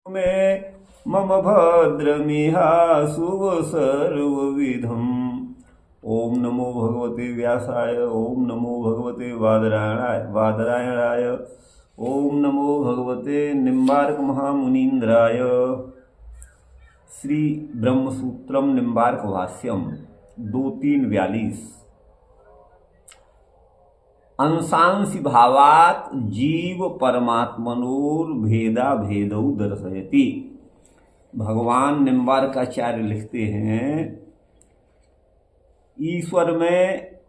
में मम भद्रमिहाशुभ सर्वविधम्। ओम नमो भगवते व्यासाय, ओम नमो भगवते बादरायणाय, ओम नमो भगवते निम्बार्क महामुनीन्द्राय। श्री ब्रह्मसूत्रम निम्बार्क भाष्यम 2-3-42। अंशांशि भावात जीव परमात्मनोर भेदा भेदौ दर्शयति। भगवान निम्बार्काचार्य लिखते हैं, ईश्वर में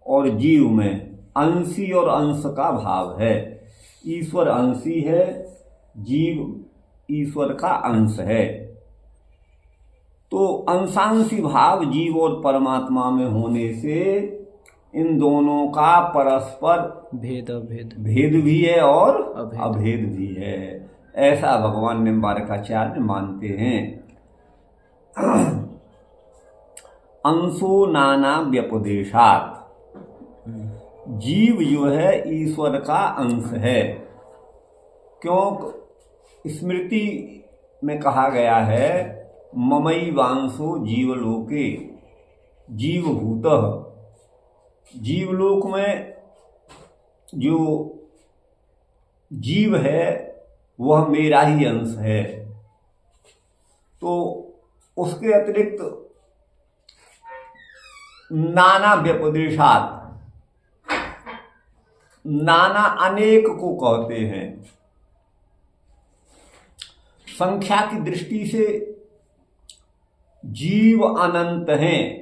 और जीव में अंशी और अंश का भाव है। ईश्वर अंशी है, जीव ईश्वर का अंश है। तो अंशांशी भाव जीव और परमात्मा में होने से इन दोनों का परस्पर भेद भी है और अभेद भी है, ऐसा भगवान निम्बार्काचार्य मानते हैं। अंशो नाना व्यपदेशात, जीव जो है ईश्वर का अंश है। क्यों स्मृति में कहा गया है, ममई वांसो जीवलोके जीवभूतः। जीवलोक में जो जीव है वह मेरा ही अंश है। तो उसके अतिरिक्त नाना व्यपदेशात, नाना अनेक को कहते हैं। संख्या की दृष्टि से जीव अनंत हैं।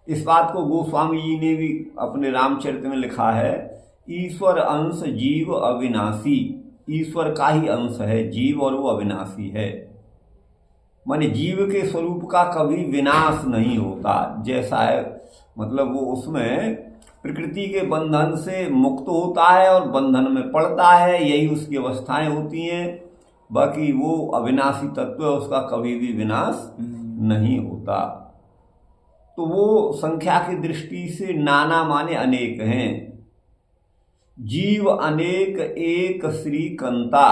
इस बात को गोस्वामी जी ने भी अपने रामचरित में लिखा है, ईश्वर अंश जीव अविनाशी। ईश्वर का ही अंश है जीव और वो अविनाशी है। माने जीव के स्वरूप का कभी विनाश नहीं होता। जैसा है मतलब वो उसमें प्रकृति के बंधन से मुक्त होता है और बंधन में पड़ता है, यही उसकी अवस्थाएं होती हैं। बाकी वो अविनाशी तत्व है, उसका कभी भी विनाश नहीं होता। तो वो संख्या की दृष्टि से नाना माने अनेक हैं। जीव अनेक एक श्रीकंता,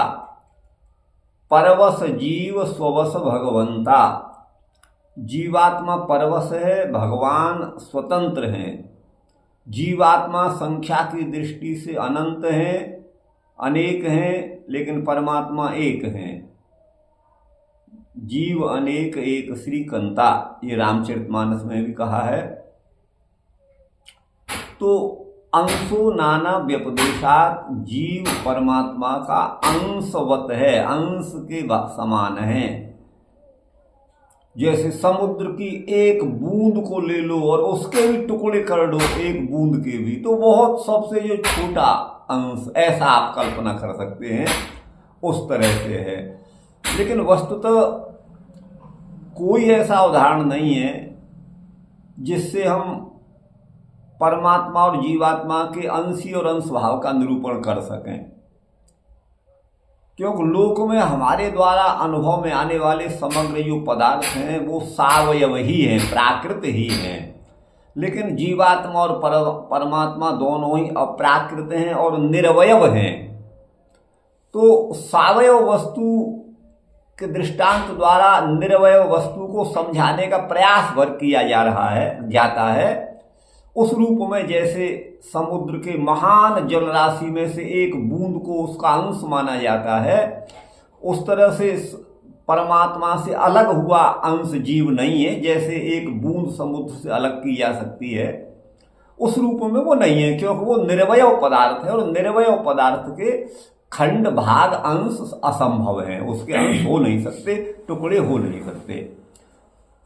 परवश जीव स्ववश भगवंता। जीवात्मा परवश है, भगवान स्वतंत्र हैं। जीवात्मा संख्या की दृष्टि से अनंत हैं, अनेक हैं, लेकिन परमात्मा एक हैं। जीव अनेक एक श्रीकंता, ये रामचरितमानस में भी कहा है। तो अंशो नाना व्यपदेशात, जीव परमात्मा का अंशवत है, अंश के समान है। जैसे समुद्र की एक बूंद को ले लो और उसके भी टुकड़े कर दो, एक बूंद के भी, तो बहुत सबसे जो छोटा अंश, ऐसा आप कल्पना कर सकते हैं, उस तरह से है। लेकिन वस्तुतः कोई ऐसा उदाहरण नहीं है जिससे हम परमात्मा और जीवात्मा के अंशी और अंश भाव का निरूपण कर सकें। क्योंकि लोक में हमारे द्वारा अनुभव में आने वाले समग्र जो पदार्थ हैं वो सावयव ही हैं, प्राकृत ही हैं। लेकिन जीवात्मा और परमात्मा दोनों ही अप्राकृत हैं और निरवयव हैं। तो सावयव वस्तु के दृष्टांत द्वारा निरवयव वस्तु को समझाने का प्रयास भर किया जाता है। उस रूप में जैसे समुद्र के महान जल राशि में से एक बूंद को उसका अंश माना जाता है, उस तरह से परमात्मा से अलग हुआ अंश जीव नहीं है। जैसे एक बूंद समुद्र से अलग की जा सकती है, उस रूप में वो नहीं है, क्योंकि वो निर्वयव पदार्थ है और निर्वयव पदार्थ के खंड भाग अंश असंभव है। उसके अंश हो नहीं सकते, टुकड़े हो नहीं सकते।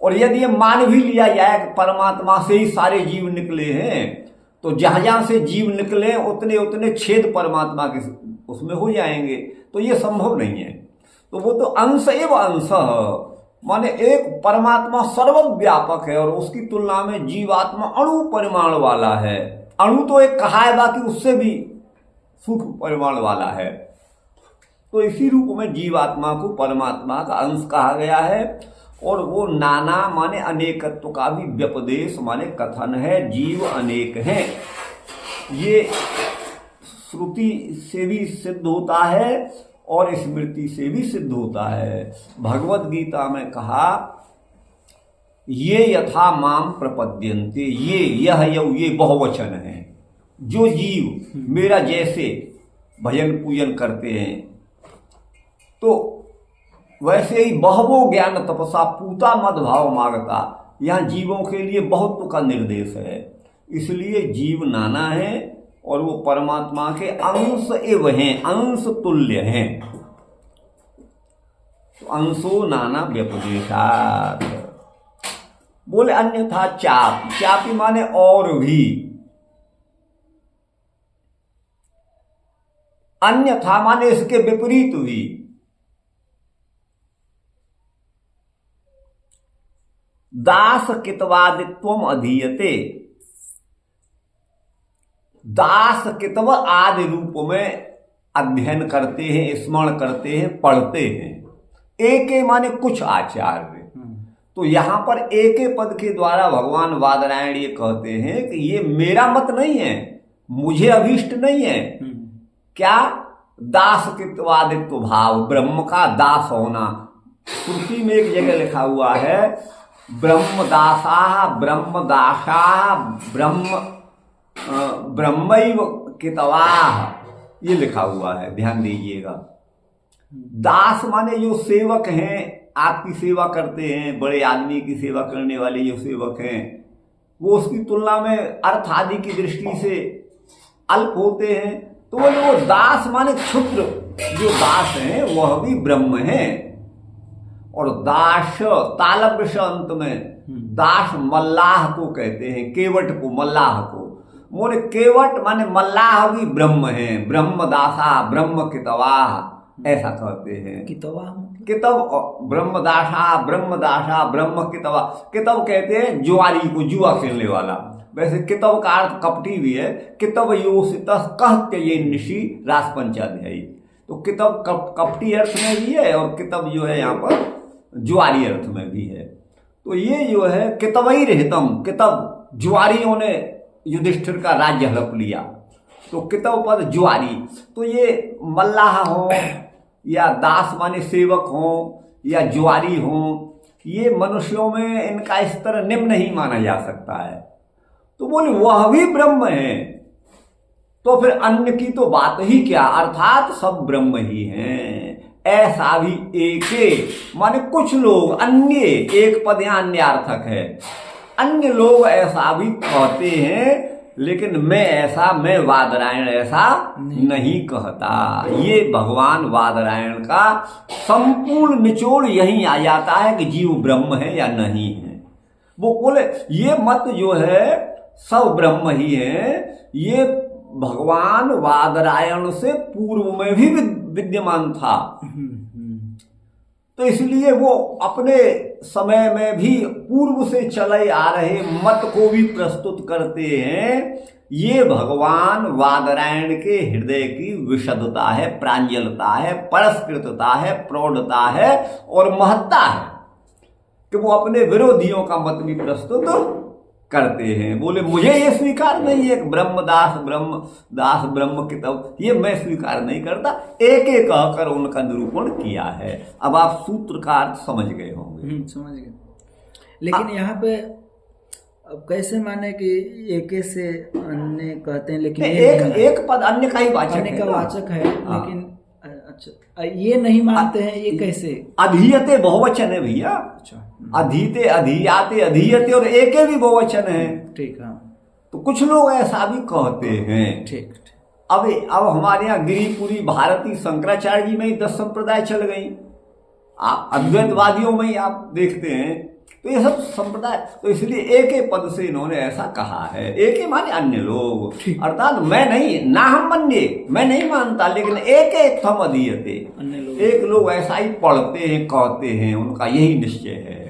और यदि ये मान भी लिया जाए कि परमात्मा से ही सारे जीव निकले हैं, तो जहां जहां से जीव निकले उतने उतने छेद परमात्मा के उसमें हो जाएंगे, तो ये संभव नहीं है। तो वो तो अंश एवं अंश, माने एक परमात्मा सर्वव्यापक है और उसकी तुलना में जीवात्मा अणु परिमाण वाला है। अणु तो एक कहा है, बाकी उससे भी सूक्ष्म परिमाण वाला है। तो इसी रूप में जीवात्मा को परमात्मा का अंश कहा गया है। और वो नाना माने अनेकत्व का भी व्यपदेश माने कथन है। जीव अनेक हैं, ये श्रुति से भी सिद्ध होता है और स्मृति से भी सिद्ध होता है। भगवत गीता में कहा, ये यथा माम प्रपद्यन्ते, ये बहुवचन है, जो जीव मेरा जैसे भजन पूजन करते हैं, तो वैसे ही बहवो ज्ञान तपसा पूता मद भाव मागता। यहाँ जीवों के लिए बहुत का निर्देश है, इसलिए जीव नाना है और वो परमात्मा के अंश एव हैं, अंश तुल्य हैं। तो अंशो नाना व्यपदेशात्। बोले अन्यथा चापि, चापि माने और भी, अन्यथा माने इसके विपरीत भी। दास कितवादित्वम अधीयते, दास कितव आदि रूप में अध्ययन करते हैं, स्मरण करते हैं, पढ़ते हैं। एके माने कुछ आचार्य। तो यहां पर एके पद के द्वारा भगवान वादरायण ये कहते हैं कि ये मेरा मत नहीं है, मुझे अभीष्ट नहीं है। क्या? दास कित्वादित्व भाव, ब्रह्म का दास होना। श्रुति में एक जगह लिखा हुआ है, ब्रह्मदासा ब्रह्मदासा ब्रह्मैव कितवाः, ये लिखा हुआ है, ध्यान दीजिएगा। दास माने जो सेवक हैं, आपकी सेवा करते हैं, बड़े आदमी की सेवा करने वाले जो सेवक हैं, वो उसकी तुलना में अर्थ आदि की दृष्टि से अल्प होते हैं। तो वो दास माने क्षुद्र जो दास हैं वह भी ब्रह्म है। और दास तालव्य से अंत में दास मल्लाह को कहते हैं, केवट को, मल्लाह को। मोरे केवट माने मल्लाह भी ब्रह्म है, ब्रह्म दासा ब्रह्म कितवाह, ऐसा कहते हैं। कितव ब्रह्मदासा ब्रह्म कितवा। कितव कहते हैं जुआरी को, जुआ खेलने वाला। वैसे कितव का अर्थ कपटी भी है। कितव योषित कहते ये निशी रास पंचाध्यायी। तो कितव कपटी अर्थ में भी है और कितव जो है यहाँ पर जुआरी अर्थ में भी है। तो ये जो है कितवई रहतम, कितव जुआरियों ने युधिष्ठिर का राज्य हड़प लिया, तो कितव पद जुआरी। तो ये मल्लाह हो या दास माने सेवक हो या जुआरी हो, ये मनुष्यों में इनका स्तर निम्न ही माना जा सकता है। तो बोले वह भी ब्रह्म है, तो फिर अन्य की तो बात ही क्या, अर्थात सब ब्रह्म ही हैं। ऐसा भी एके माने कुछ लोग, अन्य एक पद यहाँ अन्यार्थक है, अन्य लोग ऐसा भी कहते हैं, लेकिन मैं वादरायण ऐसा नहीं कहता। ये भगवान वादरायण का संपूर्ण निचोड़ यही आ जाता है कि जीव ब्रह्म है या नहीं है। वो बोले ये मत जो है सब ब्रह्म ही है, ये भगवान वादरायण से पूर्व में भी विद्यमान था। तो इसलिए वो अपने समय में भी पूर्व से चले आ रहे मत को भी प्रस्तुत करते हैं। ये भगवान वादरायण के हृदय की विशदता है, प्रांजलता है, परस्कृतता है, प्रौढ़ता है और महत्ता है कि वो अपने विरोधियों का मत भी प्रस्तुत करते हैं। बोले मुझे ये स्वीकार नहीं है, ब्रह्मदास ब्रह्म कितव, ये मैं स्वीकार नहीं करता। एक एक कहकर उनका निरूपण किया है। अब आप सूत्र का अर्थ समझ गए होंगे। समझ गए। लेकिन यहाँ पे अब कैसे माने कि एक से अन्य कहते हैं, लेकिन एक पद अन्य का ही वाचक अन्य का वाचक है, लेकिन अच्छा ये नहीं मानते हैं, ये कैसे? अधीयते बहुवचन है भैया। अच्छा, अधीते अधीयाते अधीयते और एके भी बहुवचन है। ठीक है। तो कुछ लोग ऐसा भी कहते हैं। ठीक। अब हमारे यहाँ गिरिपुरी भारती शंकराचार्य जी में ही 10 संप्रदाय चल गई। आप अद्वैतवादियों में ही आप देखते हैं, तो ये सब संप्रदाय। तो इसलिए एक ही पद से इन्होंने ऐसा कहा है। एक ही माने अन्य लोग, अर्थात मैं नहीं, ना हम मन्ये, मैं नहीं मानता, लेकिन एक थम अधीयते, एक लोग ऐसा ही पढ़ते हैं, कहते हैं, उनका यही निश्चय है।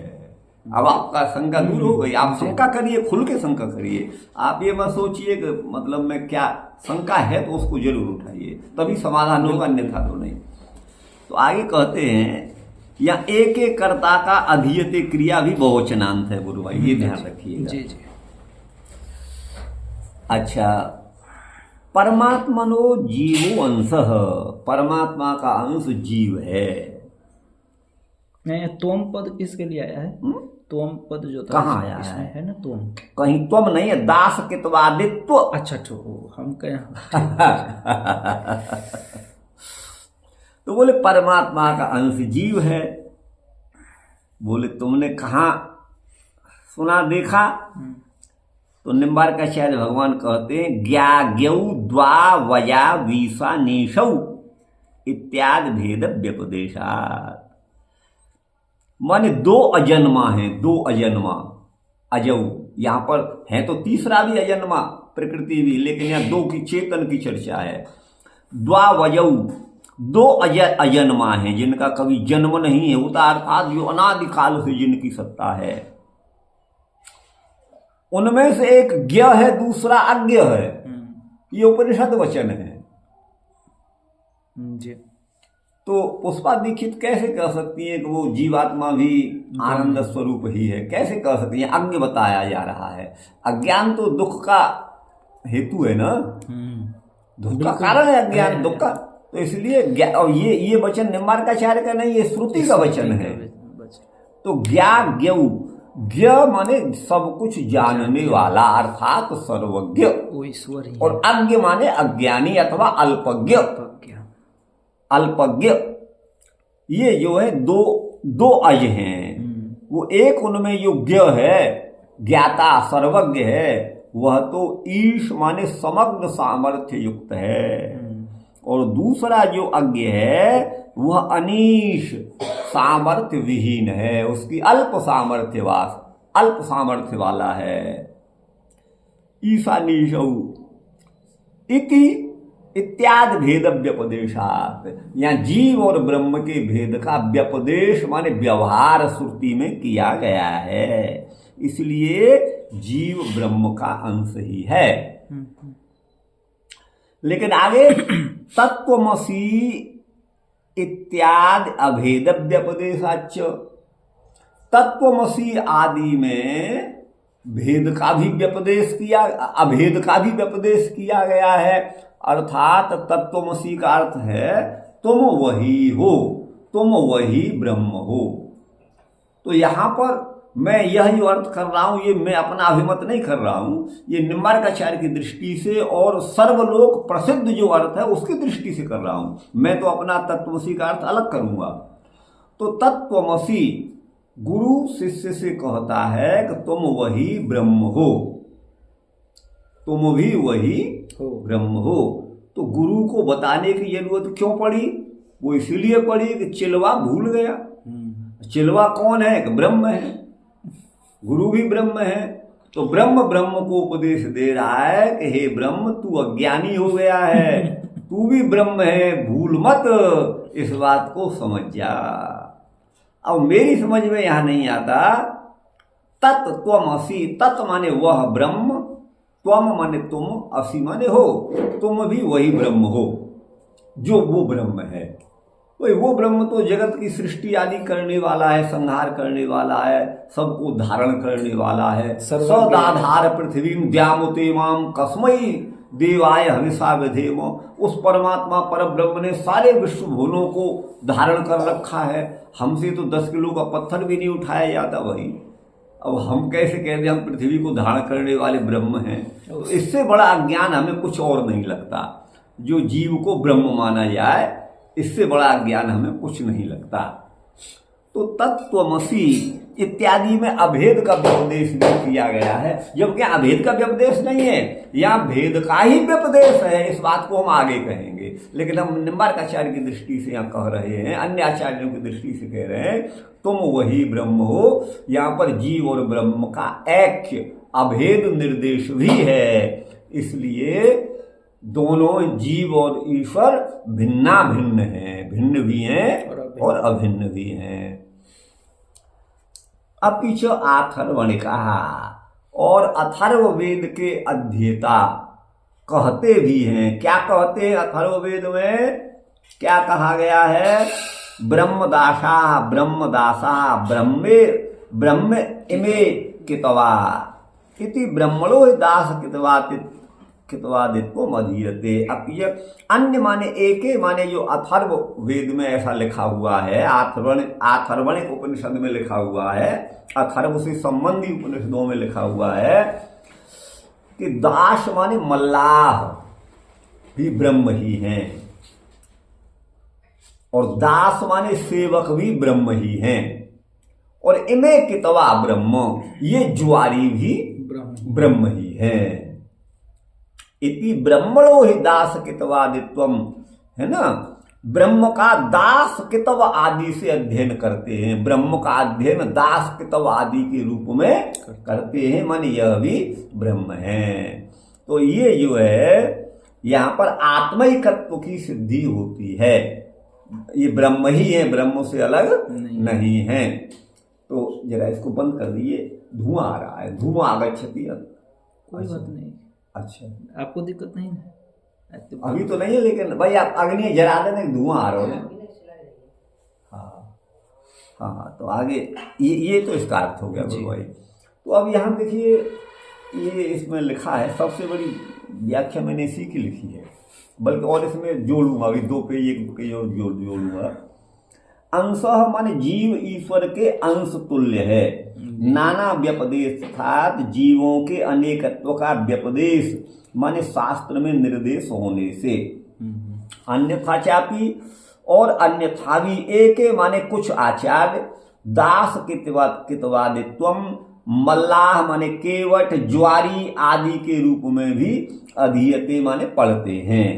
अब आपका शंका दूर हो गई। आप शंका करिए, खुल के शंका करिए। आप ये मत सोचिए कि मतलब मैं क्या, शंका है तो उसको जरूर उठाइए, तभी समाधान होगा, अन्यथा तो नहीं। तो आगे कहते हैं या एक कर्ता का अधीयते क्रिया भी बहुवचनांत है गुरु भाई, ये ध्यान रखिएगा। जी। अच्छा, परमात्मनो जीवो अंशः, परमात्मा का अंश जीव है। नहीं, तोम पद किसके लिए आया है? तोम पद जो था कहाँ आया इसमें है ना तोम? कहीं तुम नहीं है, दास कितवादित्व। अच्छा हम कहें तो बोले परमात्मा का अंश जीव है। बोले तुमने कहाँ सुना देखा? तो निम्बार्काचार्य भगवान कहते हैं ज्ञाज्ञौ द्वा वया वीसा नेशौ इत्यादि भेद व्यपदेशात्। माने दो अजन्मा हैं, दो अजन्मा, अजौ। यहाँ पर है तो तीसरा भी अजन्मा प्रकृति भी, लेकिन यहाँ दो की चेतन की चर्चा है। द्वावजौ, दो अजन्मा हैं जिनका कभी जन्म नहीं है, होता अर्थात जो अनादिकाल से जिनकी सत्ता है। उनमें से एक ज्ञ है, दूसरा अज्ञ है। ये उपनिषद वचन है जी। तो पुष्पा दीक्षित कैसे कह सकती है कि वो जीवात्मा भी आनंद स्वरूप ही है? कैसे कह सकती है? अज्ञ बताया जा रहा है। अज्ञान तो दुख का हेतु है ना, दुख का कारण है अज्ञान, दुख का। तो इसलिए और ये वचन निम्बार्काचार्य का नहीं, ये श्रुति का वचन है। तो ज्ञाज्ञौ, ज्ञ माने सब कुछ जानने वाला अर्थात सर्वज्ञ, ईश्वर ही, और अज्ञ माने अज्ञानी अथवा अल्पज्ञ। अल्पज्ञ ये जो है दो अज हैं। वो एक उनमें जो ज्ञ है, ज्ञाता सर्वज्ञ है, वह तो ईश माने समग्र सामर्थ्य युक्त है। और दूसरा जो अज्ञ है वह अनीश सामर्थ्य विहीन है, उसकी अल्प सामर्थ्य वाला है। ईशानीशौ इति इत्यादि भेद व्यपदेशात्। यहाँ जीव और ब्रह्म के भेद का व्यपदेश माने व्यवहार श्रुति में किया गया है, इसलिए जीव ब्रह्म का अंश ही है। लेकिन आगे तत्वमसि इत्यादि अभेद व्यपदेशाच्च, तत्वमसि आदि में भेद का भी व्यपदेश किया, अभेद का भी व्यपदेश किया गया है। अर्थात तत्वमसि का अर्थ है तुम वही हो, तुम वही ब्रह्म हो। तो यहां पर मैं यह जो अर्थ कर रहा हूं, ये मैं अपना अभिमत नहीं कर रहा हूं, ये निम्बार्काचार्य की दृष्टि से और सर्वलोक प्रसिद्ध जो अर्थ है उसकी दृष्टि से कर रहा हूं। मैं तो अपना तत्वमसि का अर्थ अलग करूंगा। तो तत्वमसि गुरु शिष्य से कहता है कि तुम वही ब्रह्म हो, तुम भी वही ब्रह्म हो। तो गुरु को बताने की जरूरत क्यों पड़ी? वो इसीलिए पड़ी कि चिलवा भूल गया। चिलवा कौन है? कि ब्रह्म है, गुरु भी ब्रह्म है। तो ब्रह्म को उपदेश दे रहा है कि हे ब्रह्म, तू अज्ञानी हो गया है, तू भी ब्रह्म है, भूल मत, इस बात को समझ जा। अब मेरी समझ में यहां नहीं आता। तत्त्वमसि, तत् माने वह ब्रह्म, त्वम माने तुम, असि माने हो, तुम भी वही ब्रह्म हो जो वो ब्रह्म है। वही वो ब्रह्म तो जगत की सृष्टि आदि करने वाला है, संहार करने वाला है, सबको धारण करने वाला है। सदाधार पृथ्वी द्यामुते माम कस्मई देवाय हविषा विधेम। उस परमात्मा पर ब्रह्म ने सारे विश्व भुवनों को धारण कर रखा है। हमसे तो 10 किलो का पत्थर भी नहीं उठाया जाता वही। अब हम कैसे कह दें हम पृथ्वी को धारण करने वाले ब्रह्म हैं? तो इससे बड़ा अज्ञान हमें कुछ और नहीं लगता। जो जीव को ब्रह्म माना जाए, इससे बड़ा ज्ञान हमें कुछ नहीं लगता। तो तत्वमसि इत्यादि में अभेद का व्यपदेश भी किया गया है, जबकि अभेद का व्यपदेश नहीं है, यहाँ भेद का ही व्यपदेश है। इस बात को हम आगे कहेंगे, लेकिन हम निम्बार्काचार्य की दृष्टि से यहाँ कह रहे हैं, अन्य आचार्यों की दृष्टि से कह रहे हैं तुम वही ब्रह्म हो। यहाँ पर जीव और ब्रह्म का ऐक्य अभेद निर्देश भी है, इसलिए दोनों जीव और ईश्वर भिन्ना भिन्न हैं, भिन्न भी हैं और अभिन्न भी हैं। अब पीछे अथर्वणिका, और अथर्ववेद के अध्येता कहते भी हैं। क्या कहते हैं? अथर्ववेद में क्या कहा गया है? ब्रह्मदासा ब्रह्मे इमे कितवा इति ब्रह्मणो दास कितवा कितवादित्व मधीयते। अब ये अन्य माने एके माने जो अथर्व वेद में ऐसा लिखा हुआ है, आथर्वणिक उपनिषद में लिखा हुआ है, अथर्व से संबंधी उपनिषदों में लिखा हुआ है कि दास माने मल्लाह भी ब्रह्म ही हैं और दास माने सेवक भी ब्रह्म ही हैं और इमे कितवा ब्रह्म, ये जुआरी भी ब्रह्म ही है। इति ब्रह्मणो ही दास कितवादित्वम, है ना, ब्रह्म का दास कितव आदि से अध्ययन करते हैं, ब्रह्म का अध्ययन दास कितव आदि के रूप में करते हैं, माने यह भी ब्रह्म है। तो ये जो है यहाँ पर आत्मैकत्व की सिद्धि होती है, ये ब्रह्म ही है, ब्रह्म से अलग नहीं है। तो जरा इसको बंद कर दीजिए, धुआं आ रहा है, धुआं आगच्छति। कोई बात नहीं, अच्छा आपको दिक्कत नहीं है? अभी तो नहीं है, लेकिन भाई आप अग्नि जला देना, धुआं आ रहा है। हाँ हाँ, तो आगे ये तो इसका अर्थ हो गया गुरु भाई। तो अब यहाँ देखिए, ये इसमें लिखा है, सबसे बड़ी व्याख्या मैंने इसी की लिखी है, बल्कि और इसमें जोड़ूंगा, अभी 2 पेज 1 पेज और जोड़ूंगा। अंशः माने जीव ईश्वर के अंश तुल्य है, नाना व्यपदेश अर्थात जीवों के अनेकत्व का व्यपदेश माने शास्त्र में निर्देश होने से, अन्यथा चापी और अन्यथा भी एके माने कुछ आचार्य, दास कितवादित्वम मल्लाह माने केवट ज्वारी आदि के रूप में भी अधीयते माने पढ़ते हैं।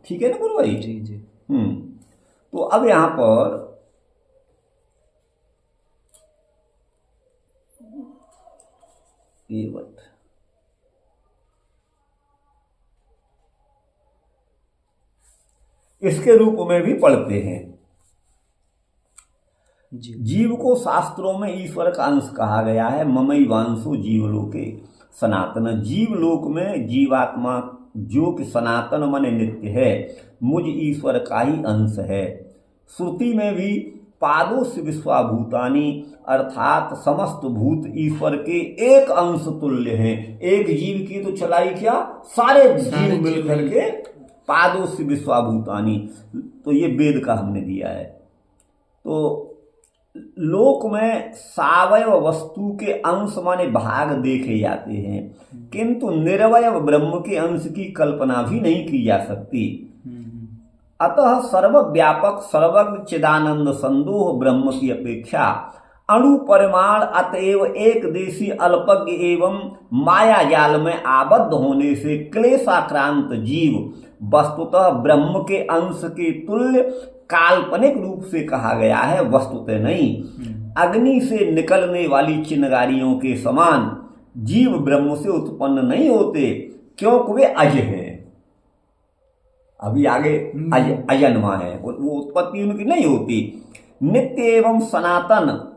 ठीक है ना गुरु भाई? जी जी। तो अब यहां पर केवट, इसके रूप में भी पढ़ते हैं। जीव को शास्त्रों में ईश्वर का अंश कहा गया है। ममई वांसो जीवलोके सनातन, जीवलोक में जीवात्मा जो कि सनातन माने नित्य है, मुझ ईश्वर का ही अंश है। श्रुति में भी पादों से विश्वाभूतानी अर्थात समस्त भूत ईश्वर के एक अंश तुल्य हैं। एक जीव की तो चलाई क्या, सारे जीव मिलकर के पादों से विश्वाभूतानी, तो ये वेद का हमने दिया है। तो लोक में सावयव वस्तु के अंश माने भाग देखे जाते हैं, किंतु निर्वयव ब्रह्म के अंश की कल्पना भी नहीं की जा सकती। अतः सर्वव्यापक सर्वज्ञ चिदानंद संदोह ब्रह्म की अपेक्षा अणु परिमाण अतएव एक देशी अल्पज्ञ एवं माया जाल में आबद्ध होने से क्लेशाक्रांत जीव वस्तुतः ब्रह्म के अंश के तुल्य काल्पनिक रूप से कहा गया है, वस्तुतः नहीं। अग्नि से निकलने वाली चिंगारियों के समान जीव ब्रह्म से उत्पन्न नहीं होते, क्योंकि वे अज हैं। अभी आगे अजन्मा है, वो उत्पत्ति उनकी नहीं होती। नित्य एवं सनातन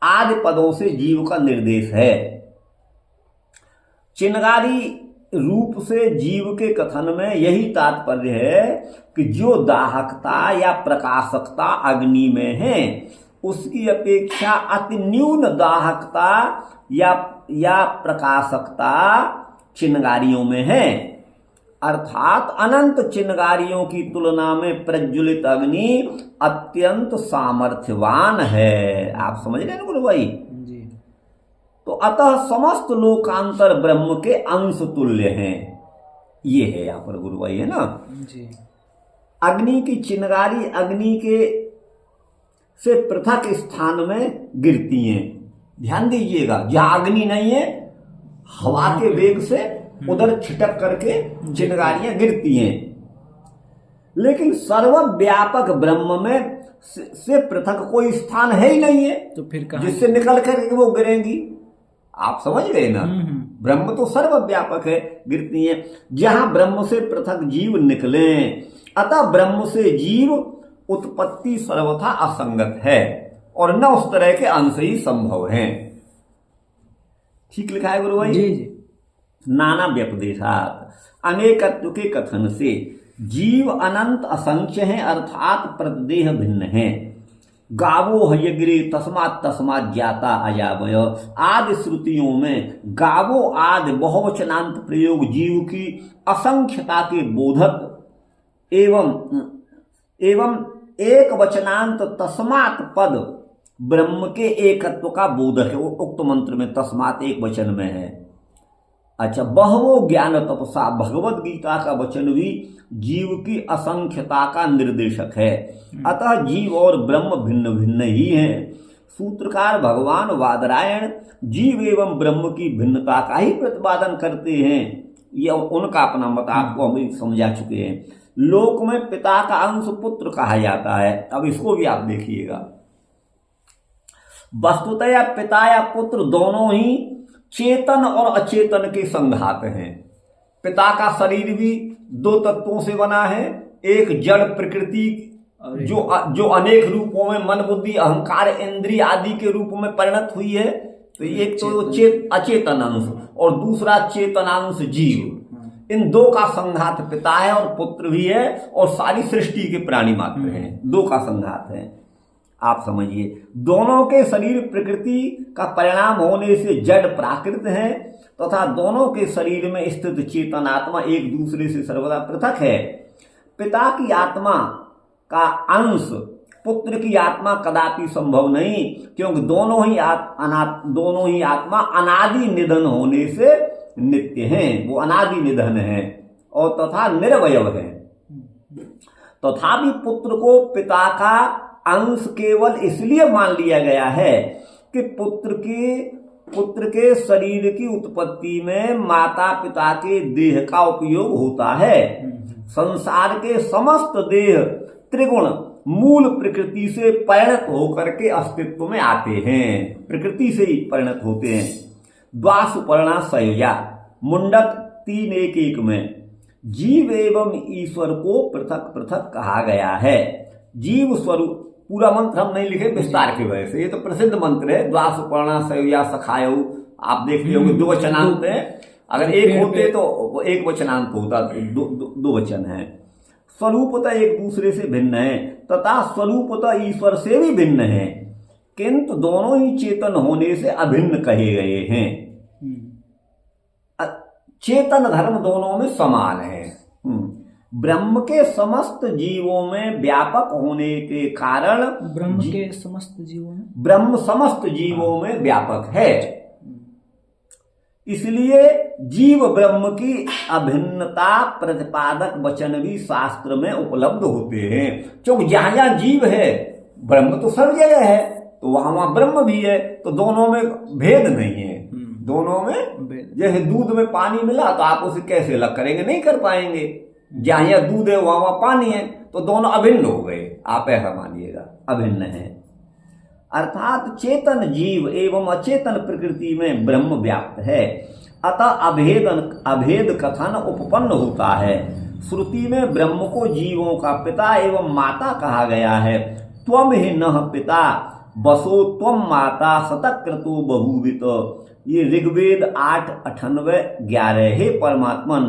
आदि पदों से जीव का निर्देश है। चिंगारी रूप से जीव के कथन में यही तात्पर्य है कि जो दाहकता या प्रकाशकता अग्नि में है, उसकी अपेक्षा अति न्यून दाहकता या प्रकाशकता चिंगारियों में है। अर्थात अनंत चिंगारियों की तुलना में प्रज्वलित अग्नि अत्यंत सामर्थ्यवान है। आप समझ रहे हैं गुरु भाई? जी। तो अतः समस्त लोकांतर ब्रह्म के अंश तुल्य हैं। ये है यहाँ पर गुरु भाई, है ना जी। अग्नि की चिंगारी अग्नि के से पृथक स्थान में गिरती हैं। ध्यान दीजिएगा, जहां अग्नि नहीं है, हवा के वेग से उधर छिटक करके चिंगारियां गिरती हैं। लेकिन सर्वव्यापक ब्रह्म में से पृथक कोई स्थान है ही नहीं है, तो फिर कहां जिससे निकल कर वो गिरेंगी। आप समझ गए ना? ब्रह्म तो सर्वव्यापक है, गिरती हैं। जहां ब्रह्म से पृथक जीव निकले, अतः ब्रह्म से जीव उत्पत्ति सर्वथा असंगत है और न उस तरह के अंश ही संभव हैं। ठीक लिखा है गुरु भाई? जी जी। नाना व्यपदेशात अनेकत्व के कथन से जीव अनंत असंख्य हैं, अर्थात प्रतिदेह भिन्न हैं। गावो हयग्रे तस्मात् तस्मात् ज्ञाता अजावय आदि श्रुतियों में गावो आदि बहुवचनांत प्रयोग जीव की असंख्यता के बोधक एवं एक वचनांत तस्मात् पद ब्रह्म के एकत्व का बोधक है। उक्त मंत्र में तस्मात् एक वचन में है। अच्छा, बहवो ज्ञान तपसा भगवत गीता का वचन भी जीव की असंख्यता का निर्देशक है। अतः जीव और ब्रह्म भिन्न भिन्न ही हैं। सूत्रकार भगवान वादरायण जीव एवं ब्रह्म की भिन्नता का ही प्रतिपादन करते हैं। यह उनका अपना मत आपको हम समझा चुके हैं। लोक में पिता का अंश पुत्र कहा जाता है। अब इसको भी आप देखिएगा। वस्तुतः या पिता या पुत्र दोनों ही चेतन और अचेतन के संघात हैं। पिता का शरीर भी दो तत्वों से बना है। एक जड़ प्रकृति जो अनेक रूपों में मन बुद्धि अहंकार इंद्रिय आदि के रूप में परिणत हुई है। तो एक तो अचेतन अंश और दूसरा चेतनांश जीव। इन दो का संघात पिता है और पुत्र भी है और सारी सृष्टि के प्राणी मात्र हैं। दो का संघात है। आप समझिए, दोनों के शरीर प्रकृति का परिणाम होने से जड़ प्राकृत है तथा दोनों के शरीर में स्थित चेतन आत्मा एक दूसरे से सर्वदा पृथक है। पिता की आत्मा का अंश पुत्र की आत्मा कदापि संभव नहीं, क्योंकि दोनों ही आत्मा अनादि निधन होने से नित्य हैं। वो अनादि निधन है और तथा निर्वयव है। तथापि पुत्र को पिता का अंश केवल इसलिए मान लिया गया है कि पुत्र के शरीर की उत्पत्ति में माता पिता के देह का उपयोग होता है। संसार के समस्त देह त्रिगुण मूल प्रकृति से परिणत होकर के अस्तित्व में आते हैं। प्रकृति से ही परिणत होते हैं। द्वासुपर्णा संयोजा मुंडक 3:1 में जीव एवं ईश्वर को पृथक पृथक कहा गया है। जीव स्वरूप, पूरा मंत्र हम नहीं लिखे विस्तार की वजह से, ये तो प्रसिद्ध मंत्र है। द्वासुपर्णा संयोजा सखायु, आप देख रहे होंगे, दो वचनांत है। अगर एक होते तो एक वचनांत होता, दो वचन है। स्वरूपतः एक दूसरे से भिन्न है तथा स्वरूपतः ईश्वर से भी भिन्न है, किंतु दोनों ही चेतन होने से अभिन्न कहे गए हैं। चेतन धर्म दोनों में समान है। ब्रह्म के समस्त जीवों में व्यापक होने के कारण ब्रह्म के समस्त जीवों में ब्रह्म समस्त जीवों में व्यापक है। इसलिए जीव ब्रह्म की अभिन्नता प्रतिपादक वचन भी शास्त्र में उपलब्ध होते हैं। क्योंकि जहां जहां जीव है ब्रह्म तो सब जगह है, तो वहां ब्रह्म भी है। तो दोनों में भेद नहीं है। दोनों में जैसे दूध में पानी मिला तो आप उसे कैसे अलग करेंगे, नहीं कर पाएंगे। जहां दूध है वहां पानी है, तो दोनों अभिन्न हो गए। आप ऐसा मानिएगा, अभिन्न है। अर्थात चेतन जीव एवं अचेतन प्रकृति में ब्रह्म व्याप्त है। अतः अभेद कथन उपपन्न होता है। श्रुति में ब्रह्म को जीवों का पिता एवं माता कहा गया है। त्वम ही नः पिता बसो त्वम माता शतक्रतु बहुवित। ये ऋग्वेद 8:98-11। हे परमात्मन,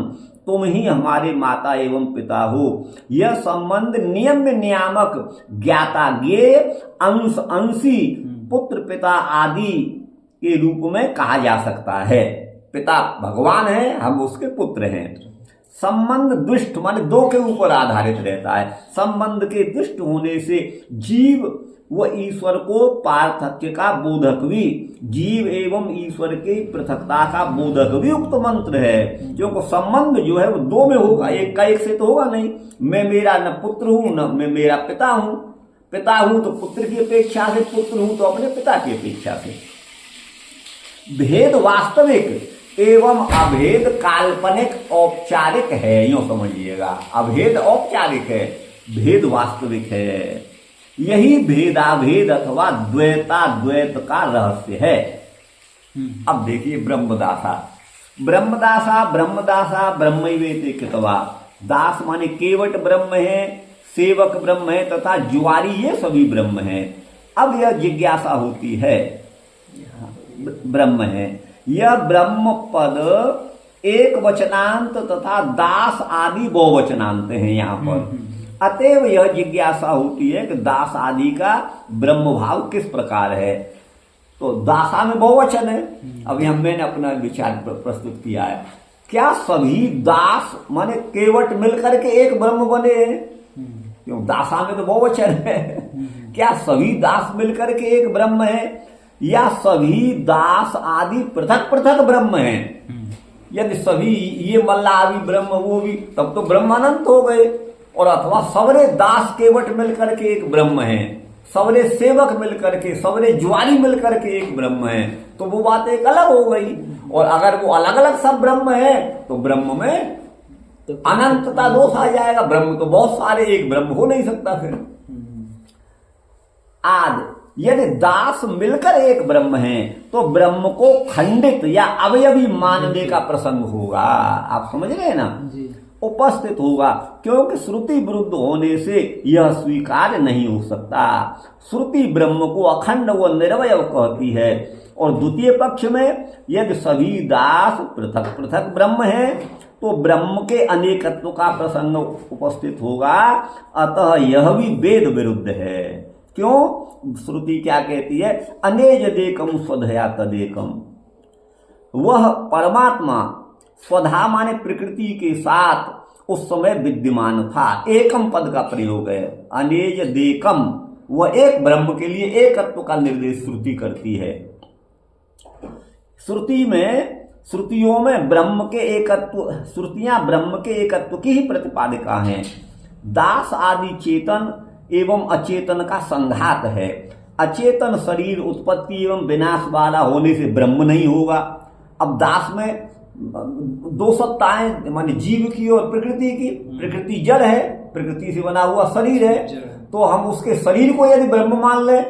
तुम ही हमारे माता एवं पिता हो। यह संबंध नियम नियामक ज्ञाता ज्ञेय अंश अंशी पुत्र पिता आदि के रूप में कहा जा सकता है। पिता भगवान है, हम उसके पुत्र हैं। संबंध दुष्ट माने दो के ऊपर आधारित रहता है। संबंध के दुष्ट होने से जीव व ईश्वर को पार्थक्य का बोधक भी, जीव एवं ईश्वर की पृथकता का बोधक भी उक्त मंत्र है। क्योंकि संबंध जो है वो दो में होगा, एक का एक से तो होगा नहीं। मैं मेरा न पुत्र हूं न मैं मेरा पिता हूं। पिता हूं तो पुत्र की अपेक्षा से, पुत्र हूं तो अपने पिता की अपेक्षा से। भेद वास्तविक एवं अभेद काल्पनिक औपचारिक है, यूं समझिएगा। अभेद औपचारिक है, भेद वास्तविक है। यही भेदाभेद अथवा द्वैताद्वैत का रहस्य है। अब देखिए ब्रह्मदासा ब्रह्मैवेति कृतवा। दास माने केवट ब्रह्म है, सेवक ब्रह्म है तथा जुआरी, ये सभी ब्रह्म है। अब यह जिज्ञासा होती है, ब्रह्म है, यह ब्रह्म पद एक वचनांत तथा दास आदि बहुवचनांत हैं यहाँ पर। अतएव यह जिज्ञासा होती है कि दास आदि का ब्रह्म भाव किस प्रकार है। तो दासा में बहुवचन है। अभी मैंने अपना विचार प्रस्तुत किया है। क्या सभी दास माने केवट मिलकर के एक ब्रह्म बने हैं? क्यों, दासा में तो बहुवचन है। क्या सभी दास मिलकर के एक ब्रह्म है, या सभी दास आदि पृथक पृथक ब्रह्म है? यदि सभी ये मल्लाह भी ब्रह्म वो भी, तब तो ब्रह्म अनंत हो गए। और अथवा सबरे दास केवट मिलकर के एक ब्रह्म है, सबरे सेवक मिलकर के, सबरे ज्वारी मिलकर के एक ब्रह्म है, तो वो बात एक अलग हो गई। और अगर वो अलग अलग सब ब्रह्म है तो ब्रह्म में तो अनंतता दोष आ जाएगा। ब्रह्म तो बहुत सारे, एक ब्रह्म हो नहीं सकता फिर। आदि यदि दास मिलकर एक ब्रह्म है तो ब्रह्म को खंडित या अवयवी मानने का प्रसंग होगा। आप समझ गए ना? उपस्थित होगा, क्योंकि श्रुति विरुद्ध होने से यह स्वीकार नहीं हो सकता। श्रुति ब्रह्म को अखंड व निर्वय कहती है। और द्वितीय पक्ष में यदि सभी दास पृथक पृथक ब्रह्म है तो ब्रह्म के अनेकत्व का प्रसंग उपस्थित होगा। अतः यह भी वेद विरुद्ध है। क्यों? श्रुति क्या कहती है? अनेज देकम स्वधया तदेकम। वह परमात्मा स्वधा माने प्रकृति के साथ उस समय विद्यमान था। एकम पद का प्रयोग है। अनेज देकम, वह एक ब्रह्म के लिए एकत्व का निर्देश श्रुति करती है। श्रुतियों में ब्रह्म के एकत्व, श्रुतियां ब्रह्म के एकत्व की ही प्रतिपादिका हैं। दास आदि चेतन एवं अचेतन का संघात है। अचेतन शरीर उत्पत्ति एवं विनाश वाला होने से ब्रह्म नहीं होगा। अब दास में दो सत्ताएं माने जीव की और प्रकृति की। प्रकृति जड़ है, प्रकृति से बना हुआ शरीर है, तो हम उसके शरीर को यदि ब्रह्म मान लें,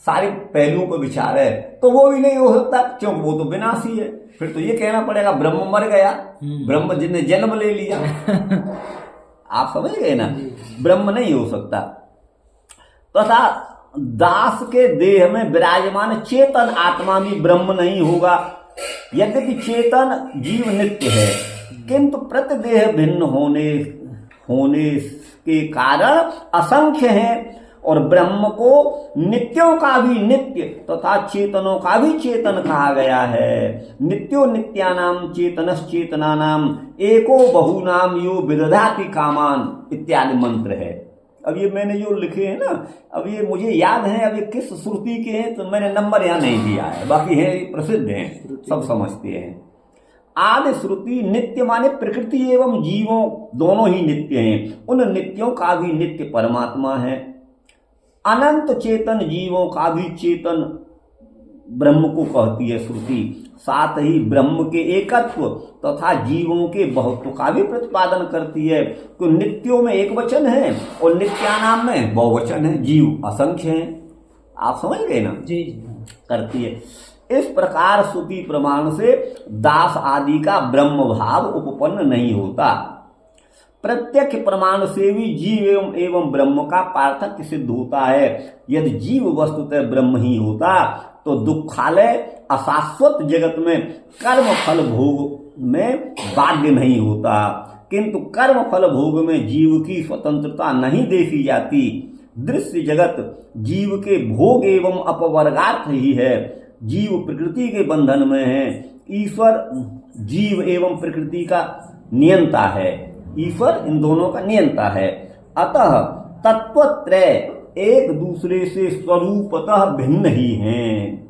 सारे पहलुओं को विचार है, तो वो भी नहीं हो सकता, क्योंकि वो तो विनाशी है। फिर तो ये कहना पड़ेगा ब्रह्म मर गया, ब्रह्म जिसने जन्म ले लिया। आप समझ गए ना? ब्रह्म नहीं हो सकता। तथा दास के देह में विराजमान चेतन आत्मा भी ब्रह्म नहीं होगा। यद्यपि चेतन जीव नित्य है, किंतु प्रतिदेह भिन्न होने के कारण असंख्य है। और ब्रह्म को नित्यों का भी नित्य तथा चेतनों का भी चेतन कहा गया है। नित्यो नित्यानाम चेतनश्चेतनानाम एको बहुनाम यो विदधाति कामान इत्यादि मंत्र है। अब ये मैंने जो लिखे हैं ना, अब ये मुझे याद है, अब ये किस श्रुति के हैं तो मैंने नंबर यहाँ नहीं दिया है, बाकी है प्रसिद्ध हैं, सब समझते हैं। आदि श्रुति नित्य माने प्रकृति एवं जीवों दोनों ही नित्य हैं। उन नित्यों का भी नित्य परमात्मा है। अनंत चेतन जीवों का भी चेतन ब्रह्म को कहती है श्रुति। साथ ही ब्रह्म के एकत्व तथा जीवों के बहुत्व का भी प्रतिपादन करती है। तो नित्यों में एक वचन है और नित्यानाम में बहुवचन है, जीव असंख्य हैं। आप समझ गए ना? जी। करती है। इस प्रकार श्रुति प्रमाण से दास आदि का ब्रह्म भाव उपपन्न नहीं होता। प्रत्यक्ष प्रमाण से भी जीव एवं ब्रह्म का पार्थक्य सिद्ध होता है। यदि जीव वस्तुतः ब्रह्म ही होता तो दुखालय अशाश्वत जगत में कर्म फल भोग में बाध्य नहीं होता। किंतु कर्म फल भोग में जीव की स्वतंत्रता नहीं देखी जाती। दृश्य जगत जीव के भोग एवं अपवर्गार्थ ही है। जीव प्रकृति के बंधन में है। ईश्वर जीव एवं प्रकृति का नियंता है। ईश्वर इन दोनों का नियंता है। अतः तत्वत्रय एक दूसरे से स्वरूपतः भिन्न ही हैं।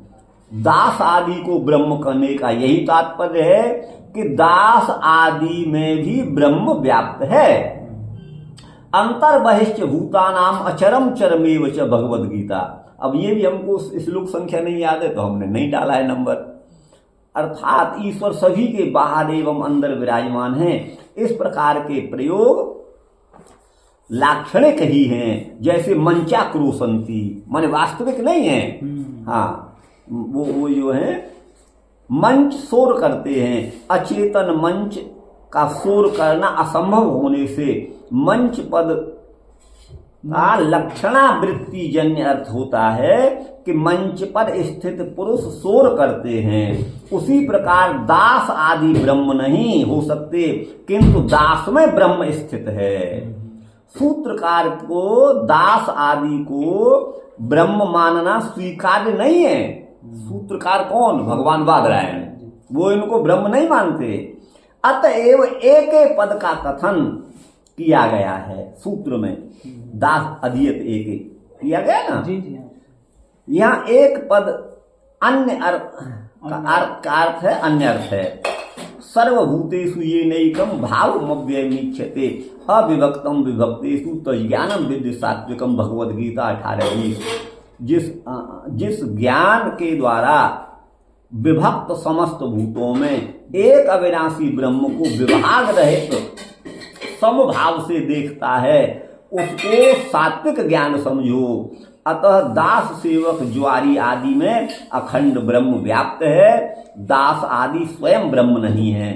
दास आदि को ब्रह्म कहने का यही तात्पर्य है कि दास आदि में भी ब्रह्म व्याप्त है। अंतर बहिश्च भूतानाम अचरम चरमेव च भगवद गीता। अब ये भी हमको श्लोक संख्या नहीं याद है तो हमने नहीं डाला है नंबर। अर्थात ईश्वर सभी के बाहर एवं अंदर विराजमान है। इस प्रकार के प्रयोग लाक्षणिक ही हैं, जैसे मंचा क्रोशंती माने वास्तविक नहीं है। हाँ, वो जो है मंच शोर करते हैं। अचेतन मंच का शोर करना असंभव होने से मंच पद का लक्षणावृत्ति जन्य अर्थ होता है कि मंच पर स्थित पुरुष शोर करते हैं। उसी प्रकार दास आदि ब्रह्म नहीं हो सकते, किंतु दास में ब्रह्म स्थित है। सूत्रकार को, दास आदि को ब्रह्म मानना स्वीकार्य नहीं है। सूत्रकार कौन? भगवान बादरायण, वो इनको ब्रह्म नहीं मानते। अतएव एक पद का कथन किया गया है सूत्र में, दास अधीयत एक किया गया ना। जी जी हाँ। यहाँ एक पद अन्य अर्थ का अर्थ है, अन्य अर्थ है। सर्वभूतेषु येनैकं भावमव्ययमीक्षते अविभक्तम विभक्तेषु तज्ज्ञानम विद्धि सात्विकम, भगवद गीता 18:20। जिस ज्ञान के द्वारा विभक्त समस्त भूतों में एक अविनाशी ब्रह्म को विभाग रहित समभाव से देखता है, उसको सात्विक ज्ञान समझो। अतः दास सेवक ज्वारी आदि में अखंड ब्रह्म व्याप्त है, दास आदि स्वयं ब्रह्म नहीं है।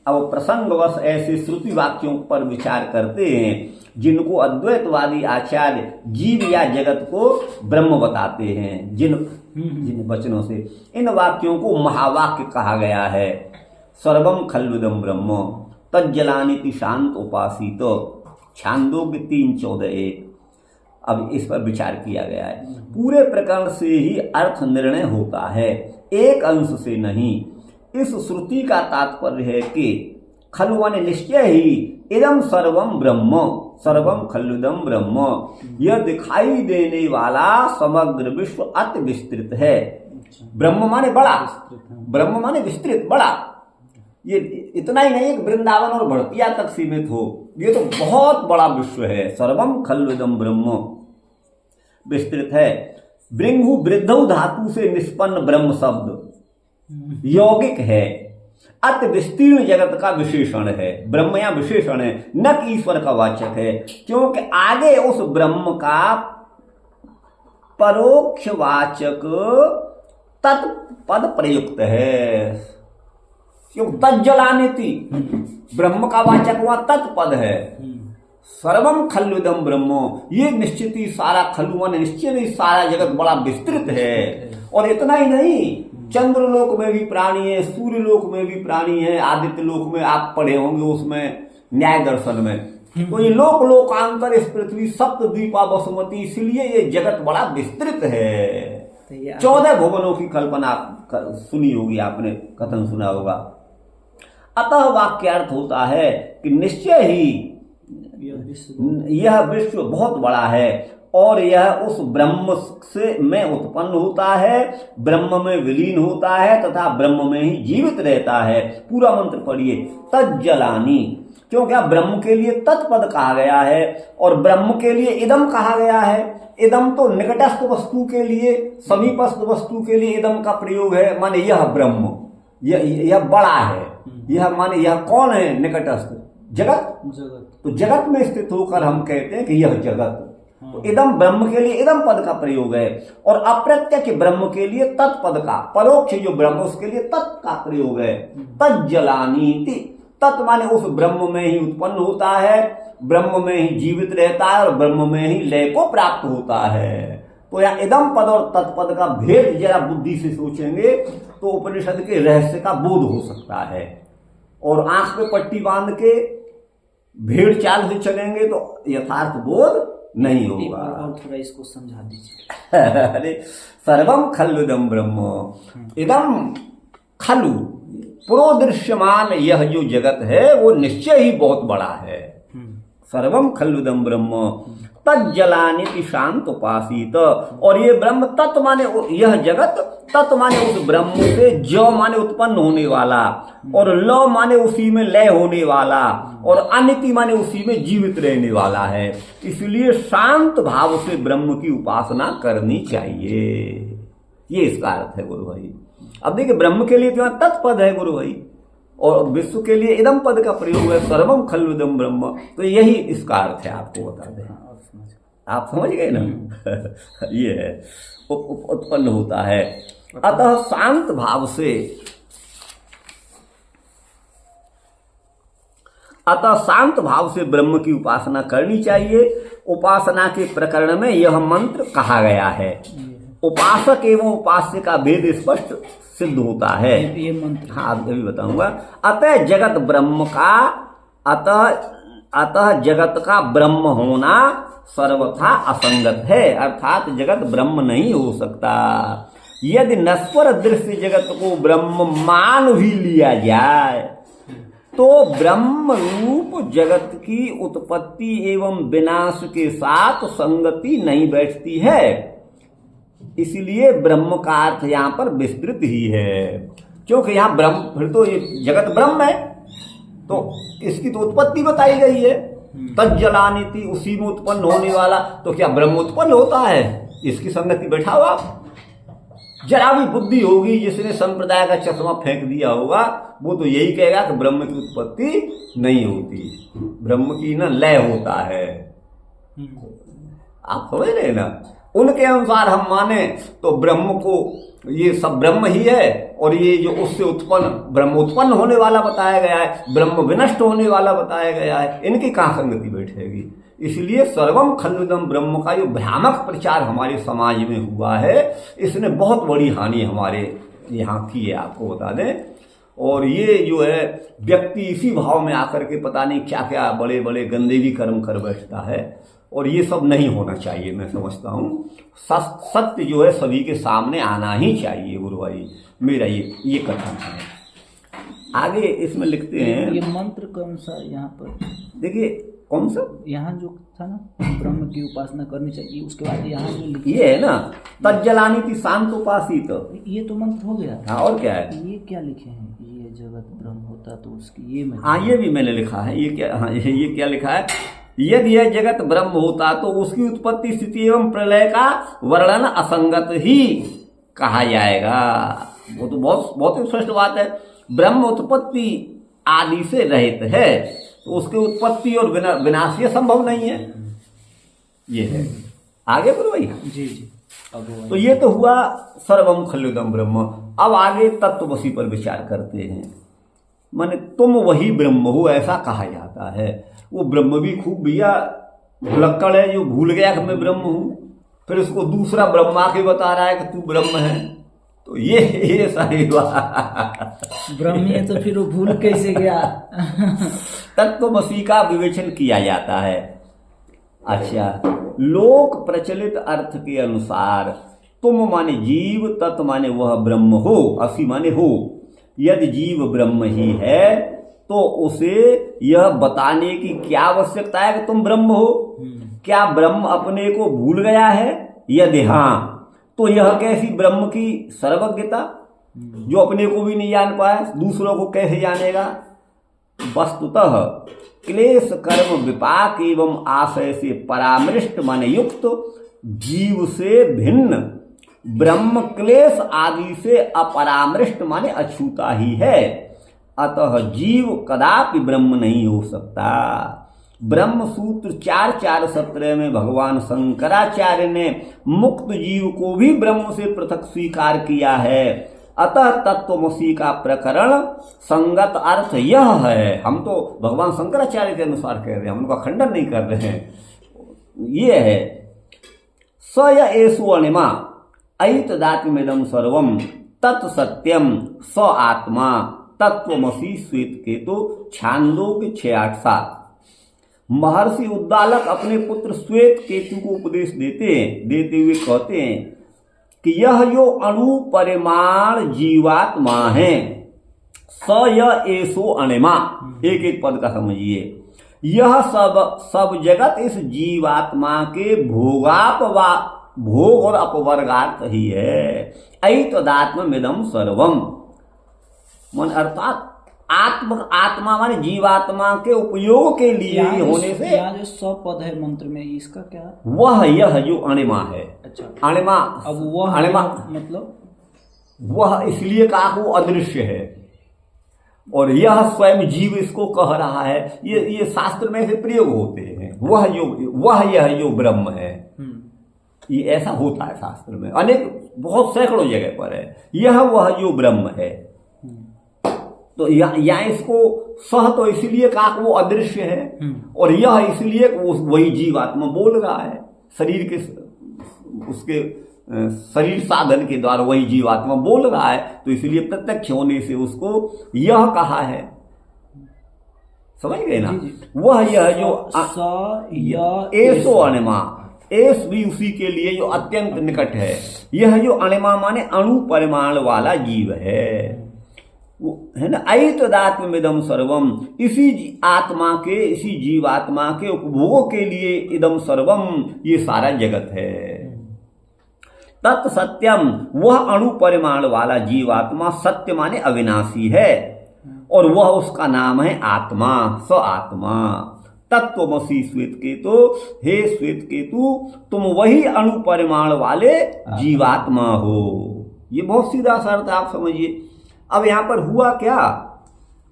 अब प्रसंगवश ऐसे श्रुति वाक्यों पर विचार करते हैं जिनको अद्वैतवादी आचार्य जीव या जगत को ब्रह्म बताते हैं। जिन वचनों से इन वाक्यों को महावाक्य कहा गया है। सर्वम खल्विदम ब्रह्म तज्जलानिति शांत उपासित, छांदोग्य 3:14-1। अब इस पर विचार किया गया है। पूरे प्रकरण से ही अर्थ निर्णय होता है, एक अंश से नहीं। इस श्रुति का तात्पर्य है कि खलुवन निश्चय ही इदम सर्वम ब्रह्म, सर्वम खलुदम ब्रह्म, यह दिखाई देने वाला समग्र विश्व अति विस्तृत है। ब्रह्म माने बड़ा, ब्रह्म माने विस्तृत, बड़ा। ये इतना ही नहीं कि वृंदावन और भड़तिया तक सीमित हो, ये तो बहुत बड़ा विश्व है। सर्वम खल्विदम ब्रह्म विस्तृत है। ब्रिंहु वृद्धौ धातु से निष्पन्न ब्रह्म शब्द यौगिक है, अति विस्तीर्ण जगत का विशेषण है। ब्रह्म या विशेषण है, न कि ईश्वर का वाचक है, क्योंकि आगे उस ब्रह्म का परोक्ष वाचक तत्पद प्रयुक्त है। क्यों? तज्जलानिति, ब्रह्म का वाचक वहां तत्पद है। सर्वम खल्विदम ब्रह्म, ये निश्चित ही सारा खलुवन, निश्चित ही सारा जगत बड़ा विस्तृत है। और इतना ही नहीं, चंद्रलोक में भी प्राणी है, सूर्य लोक में भी प्राणी है, आदित्य लोक में आप पढ़े होंगे उसमें न्याय दर्शन में। तो ये लोक लोकांतर, इस पृथ्वी सप्तद्वीपा वसुमती, इसलिए ये जगत बड़ा विस्तृत है। 14 भुवनों की कल्पना सुनी होगी आपने, कथन सुना होगा। अतः वाक्यार्थ होता है कि निश्चय ही यह विश्व बहुत बड़ा है और यह उस ब्रह्म से में उत्पन्न होता है, ब्रह्म में विलीन होता है तथा ब्रह्म में ही जीवित रहता है। पूरा मंत्र पढ़िए, तज्जलानी, क्योंकि ब्रह्म के लिए तत्पद कहा गया है और ब्रह्म के लिए इदम कहा गया है। इदम तो निकटस्थ वस्तु के लिए, समीपस्थ वस्तु के लिए इदम का प्रयोग है, माने यह ब्रह्म, यह बड़ा है। यह माने यह कौन है? निकटस्थ जगत। तो जगत में स्थित होकर हम कहते हैं कि यह जगत। तो इदम ब्रह्म के लिए इदम पद का प्रयोग है और अप्रत्यक्ष ब्रह्म के लिए तत्पद का, परोक्ष जो ब्रह्म उसके लिए तत् का प्रयोग है। तज्जलानीति, तत् माने उस ब्रह्म में ही उत्पन्न होता है, ब्रह्म में ही जीवित रहता है और ब्रह्म में ही लय को प्राप्त होता है। तो यहाँ इदम पद और तत्पद का भेद जरा बुद्धि से सोचेंगे तो उपनिषद के रहस्य का बोध हो सकता है। और आंख पे पट्टी बांध के भेड़ चाल से चलेंगे तो यथार्थ बोध नहीं होगा। और थोड़ा इसको समझा दीजिए। अरे सर्वम खल्विदम ब्रह्म, इदम खलु, पुरोदृश्यमान यह जो जगत है वो निश्चय ही बहुत बड़ा है। सर्वम खल्विदम ब्रह्म तज्जलानिति शांत उपासित, और ये ब्रह्म तत्व माने यह जगत, तत्व माने उस ब्रह्म से, जो माने उत्पन्न होने वाला, और ल माने उसी में लय होने वाला, और अनिति माने उसी में जीवित रहने वाला है। इसलिए शांत भाव से ब्रह्म की उपासना करनी चाहिए। ये इसका अर्थ है गुरु भाई। अब देखिए, ब्रह्म के लिए तो तत्पद है गुरु भाई, और विश्व के लिए इदम पद का प्रयोग है, सर्वम खल्विदम ब्रह्म। तो यही इसका अर्थ है, आपको बता दें। आप समझ गए ना? ये है, उत्पन्न होता है। अतः शांत भाव से, अतः शांत भाव से ब्रह्म की उपासना करनी चाहिए। उपासना के प्रकरण में यह मंत्र कहा गया है। उपासक एवं उपास्य का भेद स्पष्ट सिद्ध होता है। ये मंत्र, हाँ, अभी बताऊंगा। अतः जगत ब्रह्म का, अतः अतः जगत का ब्रह्म होना सर्वथा असंगत है, अर्थात जगत ब्रह्म नहीं हो सकता। यदि नश्वर दृश्य जगत को ब्रह्म मान भी लिया जाए तो ब्रह्म रूप जगत की उत्पत्ति एवं विनाश के साथ संगति नहीं बैठती है। इसलिए ब्रह्म का अर्थ यहाँ पर विस्तृत ही है, क्योंकि यहाँ ब्रह्म, फिर तो ये जगत ब्रह्म है तो इसकी तो उत्पत्ति बताई गई है। तज्जलानी थी, उसी में उत्पन्न होने वाला, तो क्या ब्रह्म उत्पन्न होता है? इसकी संगति बैठाओ आप। जरा भी बुद्धि होगी जिसने संप्रदाय का चश्मा फेंक दिया होगा वो तो यही कहेगा कि ब्रह्म की उत्पत्ति नहीं होती, ब्रह्म की ना लय होता है। आप समझ रहे ना? उनके अनुसार हम माने तो ब्रह्म को, ये सब ब्रह्म ही है, और ये जो उससे उत्पन्न, ब्रह्म उत्पन्न होने वाला बताया गया है, ब्रह्म विनष्ट होने वाला बताया गया है, इनकी कहाँ संगति बैठेगी? इसलिए सर्वम खल्विदम ब्रह्म का जो भ्रामक प्रचार हमारे समाज में हुआ है, इसने बहुत बड़ी हानि हमारे यहाँ की है, आपको बता दें। और ये जो है व्यक्ति इसी भाव में आकर के पता नहीं क्या क्या बड़े बड़े गंदे भी कर्म कर बैठता है, और ये सब नहीं होना चाहिए। मैं समझता हूँ सत्य जो है सभी के सामने आना ही चाहिए गुरु भाई, मेरा ये कथन है। आगे इसमें लिखते हैं, ये मंत्र कौन सा यहाँ पर? देखिए कौन सा, यहाँ जो था ना ब्रह्म की उपासना करनी चाहिए, उसके बाद यहाँ जो लिखा ये है ना, तज्जलानी थी शांत उपासित, ये तो मंत्र हो गया। हाँ, और क्या है? ये क्या लिखे हैं? ये जगत ब्रह्म होता तो उसकी ये हाँ, ये भी मैंने लिखा है। ये क्या, हाँ, ये क्या लिखा है? यदि यह जगत ब्रह्म होता तो उसकी उत्पत्ति स्थिति एवं प्रलय का वर्णन असंगत ही कहा जाएगा। वो तो बहुत बहुत स्पष्ट बात है। ब्रह्म उत्पत्ति आदि से रहित है तो उसकी उत्पत्ति और विनाश ये संभव नहीं है। ये है। आगे बोलो भाई। जी जी। तो ये तो हुआ सर्वम खल्विदम ब्रह्म। अब आगे तत्वमसि पर विचार करते हैं। माने तुम वही ब्रह्म हो ऐसा कहा जाता है। वो ब्रह्म भी खूब भैया भुलक्कड़ है जो भूल गया कि मैं ब्रह्म हूं, फिर उसको दूसरा ब्रह्मा के बता रहा है कि तू ब्रह्म है। तो ये सारी बात ब्रह्म है तो फिर वो भूल कैसे गया? तत्वमसि का विवेचन किया जाता है। अच्छा, लोक प्रचलित अर्थ के अनुसार तुम माने जीव, तत् माने वह ब्रह्म हो, असि माने हो। यदि जीव ब्रह्म ही है तो उसे यह बताने की क्या आवश्यकता है कि तुम ब्रह्म हो? क्या ब्रह्म अपने को भूल गया है? यदि हाँ तो यह कैसी ब्रह्म की सर्वज्ञता जो अपने को भी नहीं जान पाए, दूसरों को कैसे जानेगा? वस्तुतः क्लेश कर्म विपाक एवं आशय से परामृष्ट माने युक्त जीव से भिन्न ब्रह्म क्लेश आदि से अपरामृष्ट माने अछूता ही है। अतः जीव कदापि ब्रह्म नहीं हो सकता। ब्रह्म सूत्र 4.4.17 में भगवान शंकराचार्य ने मुक्त जीव को भी ब्रह्म से पृथक स्वीकार किया है। अतः तत्वमसि का प्रकरण संगत अर्थ यह है। हम तो भगवान शंकराचार्य के अनुसार कह रहे हैं, हम उनका खंडन नहीं कर रहे हैं। ये है स य एषु अणिमा ऐतदात्म्यमिदं सर्वं तत्सत्यम स आत्मा तत्वमसि श्वेत केतु छांदोग्य 6:8-7। महर्षि उद्दालक अपने पुत्र श्वेत केतु को उपदेश देते हुए कहते हैं कि यह जो अणु परिमाण जीवात्मा है, स य एषो अणिमा, एक एक पद का समझिए, यह सब जगत इस जीवात्मा के भोग और अपवर्गार्थ ही है। ऐतदात्म्यमिदं सर्वम मन अर्थात आत्मा माने जीवात्मा के उपयोग के लिए ही होने से। यहाँ जो 100 पद है मंत्र में, इसका क्या? वह यह जो अणिमा है। अच्छा, अणिमा। अब वह अणिमा मतलब वह इसलिए कहा वो अदृश्य है और यह स्वयं जीव इसको कह रहा है। ये शास्त्र में से प्रयोग होते हैं। वह यह जो ब्रह्म है, ये ऐसा होता है शास्त्र में, अनेक बहुत सैकड़ों जगह पर है। यह वह जो ब्रह्म है, तो यहाँ इसको सह तो इसलिए कहा कि वो अदृश्य है, और यह इसलिए वो वही जीवात्मा बोल रहा है। शरीर के उसके शरीर साधन के द्वारा वही जीवात्मा बोल रहा है, तो इसलिए प्रत्यक्ष होने से उसको यह कहा है। समझ गए ना। जी, जी। वह यह जो स य एसो अणिमा, एस भी उसी के लिए जो अत्यंत निकट है। यह जो अणिमा माने अणु परिमाण वाला जीव है, वो है ना। ऐतदात्ममिदं सर्वम, इसी आत्मा के, इसी जीवात्मा के उपभोग के लिए इदम सर्वम, ये सारा जगत है। तत्सत्यम, वह अणु परिमाण वाला जीवात्मा सत्य माने अविनाशी है, और वह उसका नाम है आत्मा, स आत्मा। तत्वमसि श्वेत केतु, हे श्वेत केतु, तुम वही अणु परिमाण वाले जीवात्मा हो। ये बहुत सीधा सा अर्थ आप समझिए। अब यहां पर हुआ क्या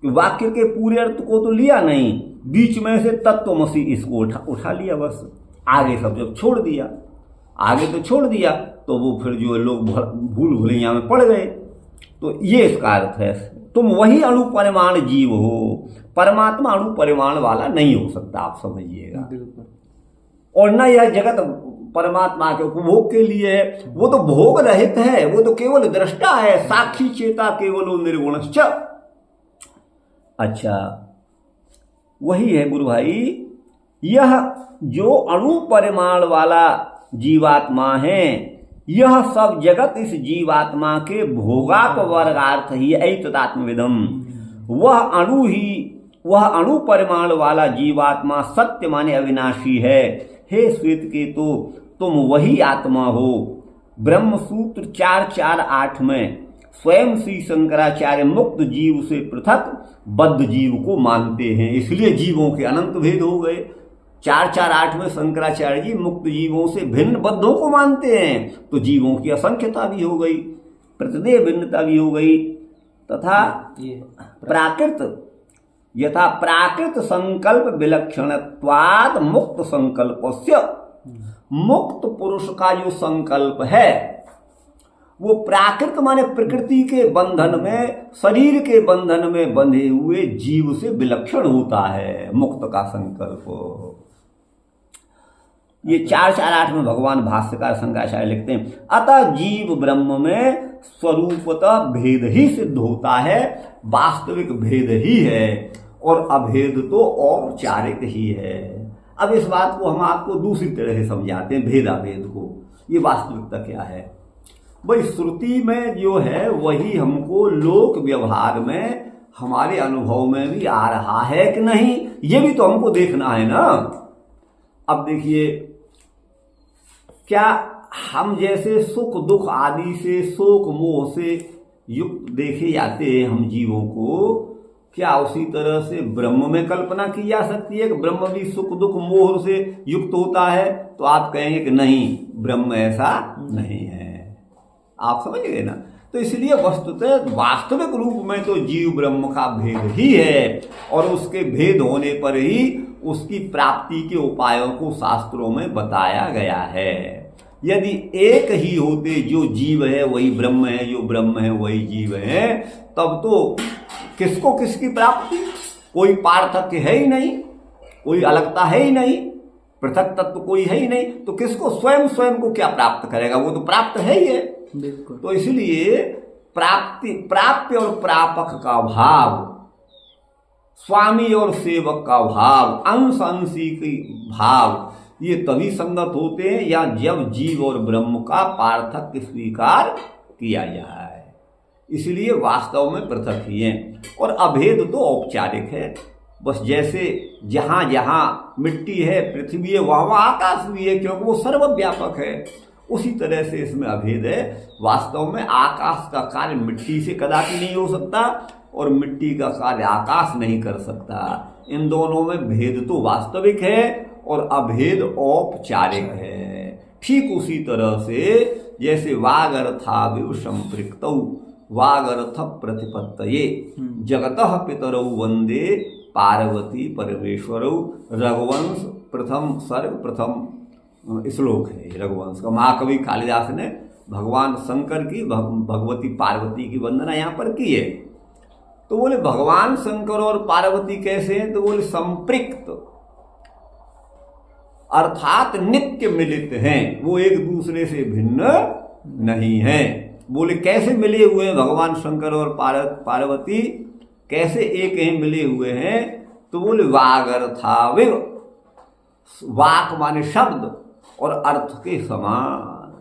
कि वाक्य के पूरे अर्थ को तो लिया नहीं, बीच में से तत्वमसि इसको उठा लिया, बस आगे सब जब छोड़ दिया, आगे तो छोड़ दिया, तो वो फिर जो लोग भूल भुलैया में पड़ गए। तो ये इसका अर्थ है, तुम वही अणु परिमाण जीव हो, परमात्मा अणु परिमाण वाला नहीं हो सकता, आप समझिएगा। बिल्कुल। और न यह जगत परमात्मा के उपभोग के लिए है, वो तो भोग रहित है, वो तो केवल दृष्टा है, साक्षी चेता केवल निर्गुणश्च। अच्छा, वही है गुरु भाई, यह जो अणु परिमाण वाला जीवात्मा है, यह सब जगत इस जीवात्मा के भोगापवर्गार्थ ही ऐतदात्मविदम। वह अणु परिमाण वाला जीवात्मा सत्य माने अविनाशी है। हे श्वेत केतु, तुम वही आत्मा हो। ब्रह्म सूत्र 4.4.8 में स्वयं श्री शंकराचार्य मुक्त जीव से पृथक बद्ध जीव को मानते हैं, इसलिए जीवों के अनंत भेद हो गए। 4.4.8 में शंकराचार्य जी मुक्त जीवों से भिन्न बद्धों को मानते हैं, तो जीवों की असंख्यता भी हो गई, प्रतिदेह भिन्नता भी हो गई। तथा प्राकृत यथा प्राकृत संकल्प विलक्षणत्वाद मुक्त संकल्पस्य, मुक्त पुरुष का जो संकल्प है वो प्राकृत माने प्रकृति के बंधन में, शरीर के बंधन में बंधे हुए जीव से विलक्षण होता है मुक्त का संकल्प। ये 4.4.8 में भगवान भाष्यकार शंकराचार्य लिखते हैं, अतः जीव ब्रह्म में स्वरूपतः भेद ही सिद्ध होता है, वास्तविक भेद ही है, और अभेद तो औपचारिक ही है। अब इस बात को हम आपको दूसरी तरह से समझाते हैं, भेदाभेद को। ये वास्तविकता क्या है भाई? श्रुति में जो है वही हमको लोक व्यवहार में, हमारे अनुभव में भी आ रहा है कि नहीं, ये भी तो हमको देखना है ना। अब देखिए, क्या हम जैसे सुख दुख आदि से, शोक मोह से युक्त देखे जाते हैं हम जीवों को, क्या उसी तरह से ब्रह्म में कल्पना की जा सकती है कि ब्रह्म भी सुख दुख मोह से युक्त होता है? तो आप कहेंगे कि नहीं, ब्रह्म ऐसा नहीं है। आप समझ गए ना। तो इसलिए वस्तुतः वास्तविक रूप में तो जीव ब्रह्म का भेद ही है, और उसके भेद होने पर ही उसकी प्राप्ति के उपायों को शास्त्रों में बताया गया है। यदि एक ही होते, जो जीव है वही ब्रह्म है, जो ब्रह्म है वही जीव है, तब तो किसको किसकी प्राप्ति? कोई पार्थक्य है ही नहीं, कोई अलगता है ही नहीं, पृथक तत्व कोई है ही नहीं, तो किसको स्वयं स्वयं को क्या प्राप्त करेगा? वो तो प्राप्त है ही है। बिल्कुल। तो इसलिए प्राप्य और प्रापक का भाव, स्वामी और सेवक का भाव, अंश अंशी की भाव, ये तभी संगत होते हैं या जब जीव और ब्रह्म का पार्थक्य स्वीकार किया जाए। इसलिए वास्तव में पृथक ही है, और अभेद तो औपचारिक है। बस जैसे जहां जहां मिट्टी है, पृथ्वी है, वहां वहां आकाश भी है, क्योंकि वो सर्वव्यापक है। उसी तरह से इसमें अभेद है। वास्तव में आकाश का कार्य मिट्टी से कदापि नहीं हो सकता, और मिट्टी का कार्य आकाश नहीं कर सकता। इन दोनों में भेद तो वास्तविक है और अभेद औपचारिक है। ठीक उसी तरह से जैसे वागर्थाविव संपृक्तौ वागर्थ प्रतिपत्तये जगतः पितरौ वंदे पार्वती परमेश्वरौ। रघुवंश प्रथम सर्ग, प्रथम श्लोक है रघुवंश का। महाकवि कालिदास ने भगवान शंकर की भगवती पार्वती की वंदना यहाँ पर की है। तो बोले भगवान शंकर और पार्वती कैसे हैं? तो बोले संपृक्त, अर्थात नित्य मिलित हैं, वो एक दूसरे से भिन्न नहीं है। बोले कैसे मिले हुए हैं भगवान शंकर और पार्वती? कैसे एक हैं, मिले हुए हैं? तो बोले वागर्थाविव, वाक माने शब्द और अर्थ के समान।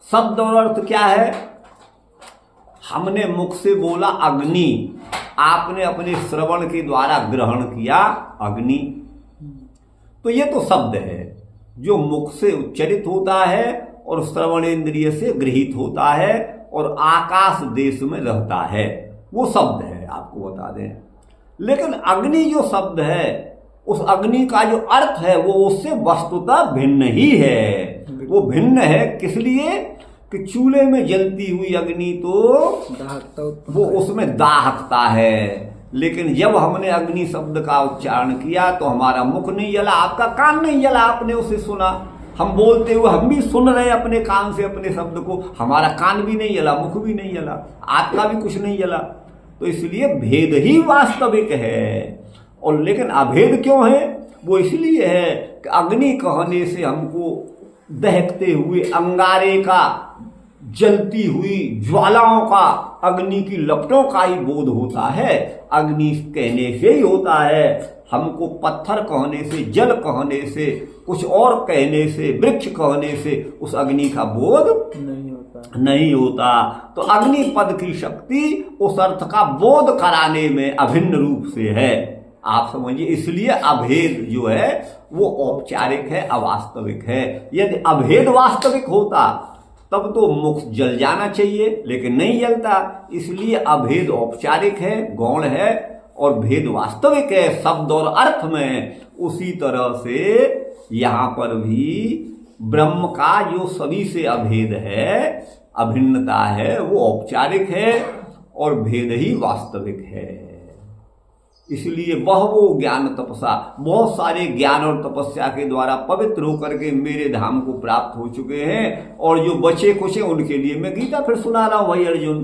शब्द और अर्थ क्या है? हमने मुख से बोला अग्नि, आपने अपने श्रवण के द्वारा ग्रहण किया अग्नि, तो ये तो शब्द है जो मुख से उच्चरित होता है और श्रवण इंद्रिय से गृहीत होता है और आकाश देश में रहता है, वो शब्द है, आपको बता दें। लेकिन अग्नि जो शब्द है, उस अग्नि का जो अर्थ है वो उससे वस्तुतः भिन्न ही है। वो भिन्न है किस लिए कि चूल्हे में जलती हुई अग्नि तो वो उसमें दाहकता है, लेकिन जब हमने अग्नि शब्द का उच्चारण किया तो हमारा मुख नहीं जला, आपका कान नहीं जला, आपने उसे सुना। हम बोलते हुए हम भी सुन रहे हैं अपने कान से अपने शब्द को, हमारा कान भी नहीं जला, मुख भी नहीं जला, आपका भी कुछ नहीं जला। तो इसलिए भेद ही वास्तविक है। और लेकिन अभेद क्यों है? वो इसलिए है कि अग्नि कहने से हमको दहकते हुए अंगारे का, जलती हुई ज्वालाओं का, अग्नि की लपटों का ही बोध होता है। अग्नि कहने से ही होता है। हमको पत्थर कहने से, जल कहने से, कुछ और कहने से, वृक्ष कहने से उस अग्नि का बोध नहीं होता। तो अग्नि पद की शक्ति उस अर्थ का बोध कराने में अभिन्न रूप से है, आप समझिए। इसलिए अभेद जो है वो औपचारिक है, अवास्तविक है। यदि अभेद वास्तविक होता तब तो मुख जल जाना चाहिए, लेकिन नहीं जलता। इसलिए अभेद औपचारिक है, गौण है, और भेद वास्तविक है शब्द और अर्थ में। उसी तरह से यहाँ पर भी ब्रह्म का जो सभी से अभेद है, अभिन्नता है, वो औपचारिक है और भेद ही वास्तविक है। इसलिए बहु ज्ञान तपसा, बहुत सारे ज्ञान और तपस्या के द्वारा पवित्र होकर के मेरे धाम को प्राप्त हो चुके हैं, और जो बचे कुछ हैं उनके लिए मैं गीता फिर सुना रहा हूं भाई अर्जुन।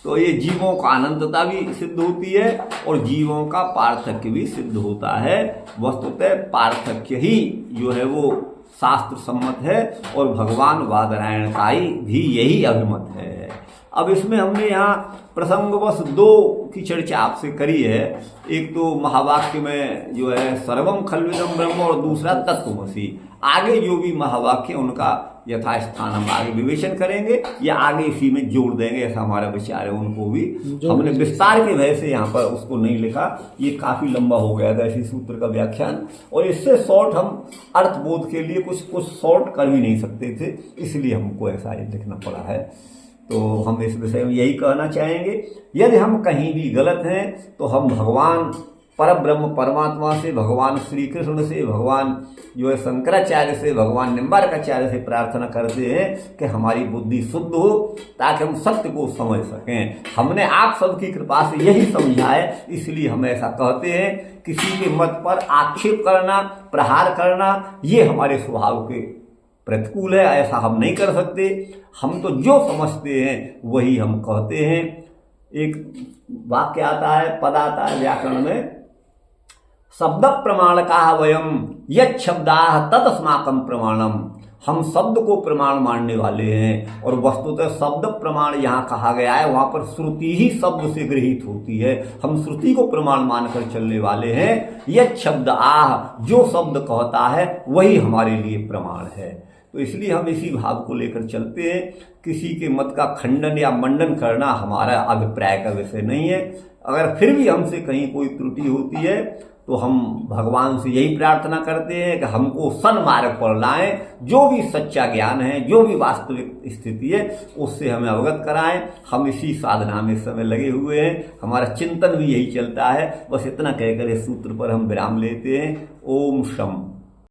तो ये जीवों का अनंतता भी सिद्ध होती है और जीवों का पार्थक्य भी सिद्ध होता है। वस्तुतः पार्थक्य ही जो है वो शास्त्र सम्मत है और भगवान वादरायण का ही भी यही अभिमत है। अब इसमें हमने यहाँ प्रसंगवश दो की चर्चा आपसे करी है। एक तो महावाक्य में जो है सर्वम खल्विदम ब्रह्म, और दूसरा तत्त्वमसि। आगे जो भी महावाक्य उनका यथास्थान हम आगे विवेचन करेंगे या आगे इसी में जोड़ देंगे, ऐसा हमारा विचार है। उनको भी हमने विस्तार के वजह से यहाँ पर उसको नहीं लिखा, ये काफी लंबा हो गया था इसी सूत्र का व्याख्यान, और इससे शॉर्ट हम अर्थबोध के लिए कुछ शॉर्ट कर भी नहीं सकते थे, इसलिए हमको ऐसा ही लिखना पड़ा है। तो हम इस विषय में यही कहना चाहेंगे, यदि हम कहीं भी गलत हैं तो हम भगवान परब्रह्म परमात्मा से, भगवान श्री कृष्ण से, भगवान जो है शंकराचार्य से, भगवान निम्बार्काचार्य से प्रार्थना करते हैं कि हमारी बुद्धि शुद्ध हो ताकि हम सत्य को समझ सकें। हमने आप सबकी कृपा से यही समझा है, इसलिए हम ऐसा कहते हैं। किसी के मत पर आक्षेप करना, प्रहार करना, ये हमारे स्वभाव के प्रतिकूल है, ऐसा हम नहीं कर सकते। हम तो जो समझते हैं वही हम कहते हैं। एक वाक्य आता है, पद आता है व्याकरण में, शब्द प्रमाण का वयम यत् शब्दाः तदस्माकं प्रमाणम। हम शब्द को प्रमाण मानने वाले हैं, और वस्तुतः शब्द प्रमाण यहाँ कहा गया है, वहां पर श्रुति ही शब्द से गृहीत होती है। हम श्रुति को प्रमाण मानकर चलने वाले हैं। यत् शब्द आह, जो शब्द कहता है वही हमारे लिए प्रमाण है। तो इसलिए हम इसी भाव को लेकर चलते हैं। किसी के मत का खंडन या मंडन करना हमारा अभिप्राय का विषय नहीं है। अगर फिर भी हमसे कहीं कोई त्रुटि होती है तो हम भगवान से यही प्रार्थना करते हैं कि हमको सन्मार्ग पर लाएं, जो भी सच्चा ज्ञान है, जो भी वास्तविक स्थिति है उससे हमें अवगत कराएं। हम इसी साधना में इस समय लगे हुए हैं, हमारा चिंतन भी यही चलता है। बस इतना कहकर इस सूत्र पर हम विराम लेते हैं। ओम शम।